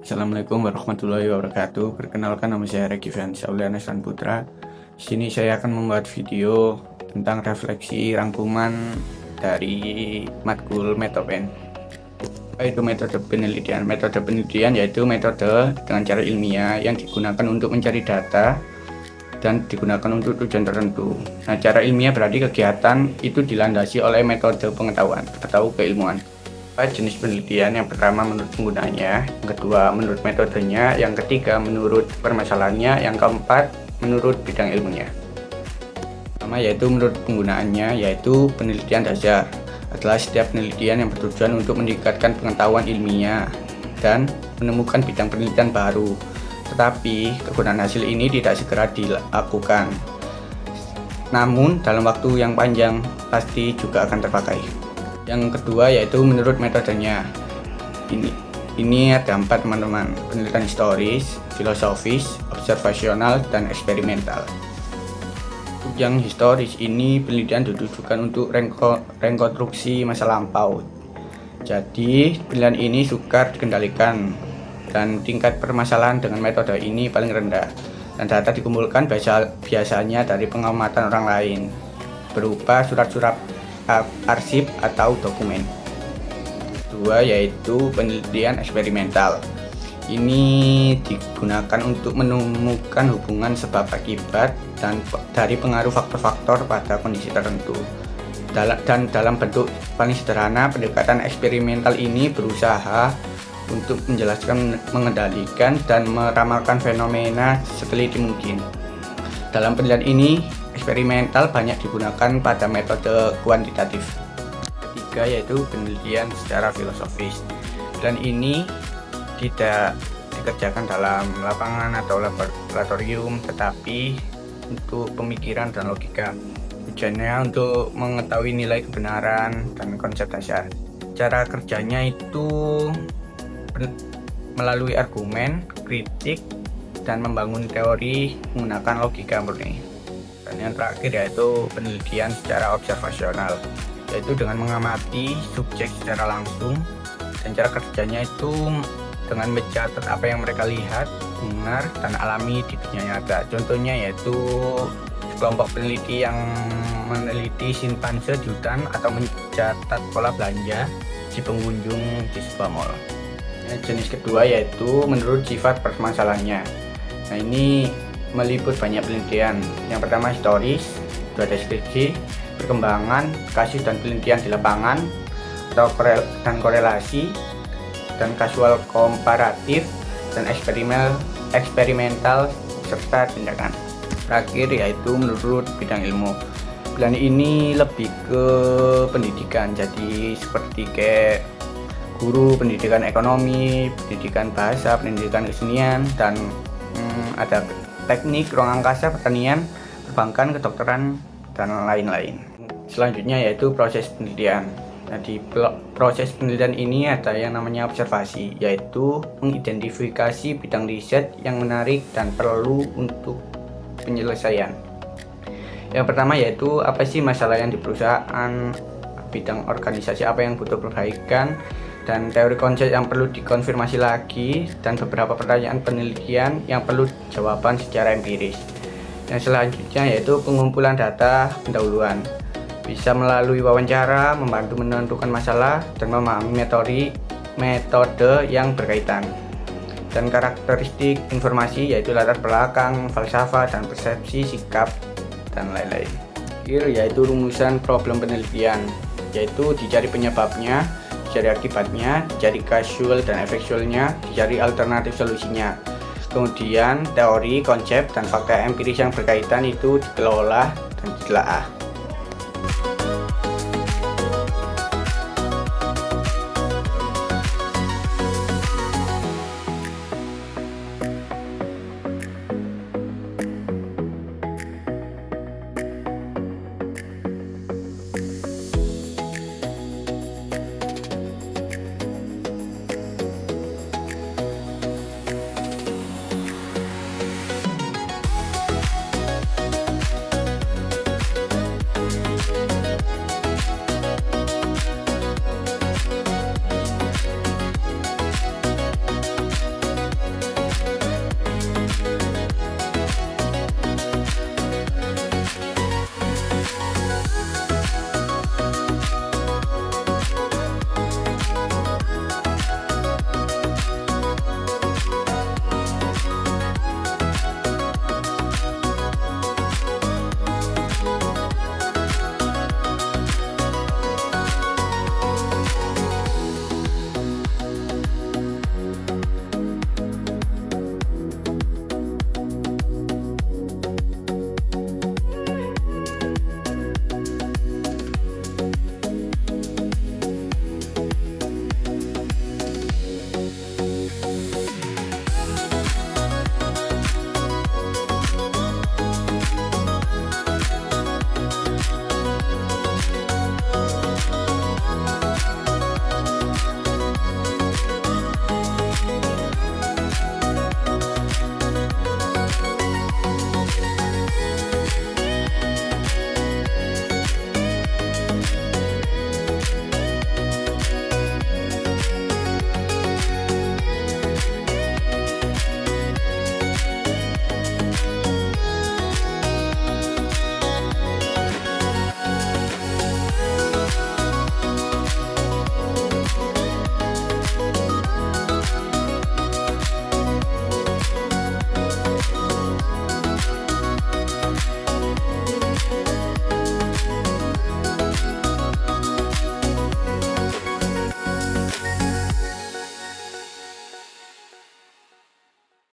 Assalamualaikum warahmatullahi wabarakatuh. Perkenalkan, nama saya Regivan Sauliana Putra. Di sini saya akan membuat video tentang refleksi rangkuman dari matkul Metopen. Itu metode penelitian. Metode penelitian yaitu metode dengan cara ilmiah yang digunakan untuk mencari data dan digunakan untuk tujuan tertentu. Nah, cara ilmiah berarti kegiatan itu dilandasi oleh metode pengetahuan atau keilmuan. Jenis penelitian: yang pertama menurut penggunanya, yang kedua menurut metodenya, yang ketiga menurut permasalahannya, yang keempat menurut bidang ilmunya. Pertama yaitu menurut penggunaannya, yaitu penelitian dasar adalah setiap penelitian yang bertujuan untuk meningkatkan pengetahuan ilmiah dan menemukan bidang penelitian baru, tetapi kegunaan hasil ini tidak segera dilakukan, namun dalam waktu yang panjang pasti juga akan terpakai. Yang kedua yaitu menurut metodenya. Ini ada 4 teman-teman: penelitian historis, filosofis, observasional, dan eksperimental. Yang historis ini penelitian ditujukan untuk rekonstruksi masa lampau. Jadi penelitian ini sukar dikendalikan dan tingkat permasalahan dengan metode ini paling rendah, dan data dikumpulkan biasanya dari pengamatan orang lain berupa surat-surat arsip atau dokumen. Kedua yaitu penelitian eksperimental. Ini digunakan untuk menemukan hubungan sebab akibat dan dari pengaruh faktor-faktor pada kondisi tertentu. Dan dalam bentuk paling sederhana, pendekatan eksperimental ini berusaha untuk menjelaskan, mengendalikan, dan meramalkan fenomena seteliti mungkin. Dalam penelitian ini, eksperimental banyak digunakan pada metode kuantitatif. Ketiga yaitu penelitian secara filosofis, dan ini tidak dikerjakan dalam lapangan atau laboratorium, tetapi untuk pemikiran dan logika. Tujuannya untuk mengetahui nilai kebenaran dan konsep dasar. Cara kerjanya itu melalui argumen, kritik, dan membangun teori menggunakan logika murni. Dan yang terakhir yaitu penelitian secara observasional, yaitu dengan mengamati subjek secara langsung, dan cara kerjanya itu dengan mencatat apa yang mereka lihat, dengar, dan alami di dunia nyata. Contohnya yaitu kelompok peneliti yang meneliti simpanse di hutan atau mencatat pola belanja di pengunjung di sebuah mall. Jenis kedua yaitu menurut sifat permasalahannya. Nah, ini meliput banyak penelitian. Yang pertama historis, itu ada deskripsi, perkembangan, kasus dan penelitian di lapangan, atau korelasi, dan kasual komparatif, dan eksperimental, serta tindakan. Terakhir yaitu menurut bidang ilmu. Penelitian ini lebih ke pendidikan, jadi seperti kayak guru, pendidikan ekonomi, pendidikan bahasa, pendidikan kesenian, dan ada teknik, ruang angkasa, pertanian, perbankan, kedokteran, dan lain-lain. Selanjutnya yaitu proses penelitian. Nah, di proses penelitian ini ada yang namanya observasi, yaitu mengidentifikasi bidang riset yang menarik dan perlu untuk penyelesaian. Yang pertama yaitu apa sih masalah yang di perusahaan, bidang organisasi apa yang butuh perbaikan, dan teori konsep yang perlu dikonfirmasi lagi, dan beberapa pertanyaan penelitian yang perlu jawaban secara empiris. Yang selanjutnya yaitu pengumpulan data pendahuluan, bisa melalui wawancara, membantu menentukan masalah, dan memahami metode yang berkaitan. Dan karakteristik informasi yaitu latar belakang, falsafah, dan persepsi, sikap, dan lain-lain. Terakhir yaitu rumusan problem penelitian, yaitu dicari penyebabnya, dicari akibatnya, dicari kausal dan efektualnya, dicari alternatif solusinya. Kemudian teori, konsep, dan fakta empiris yang berkaitan itu dikelola dan ditelaah.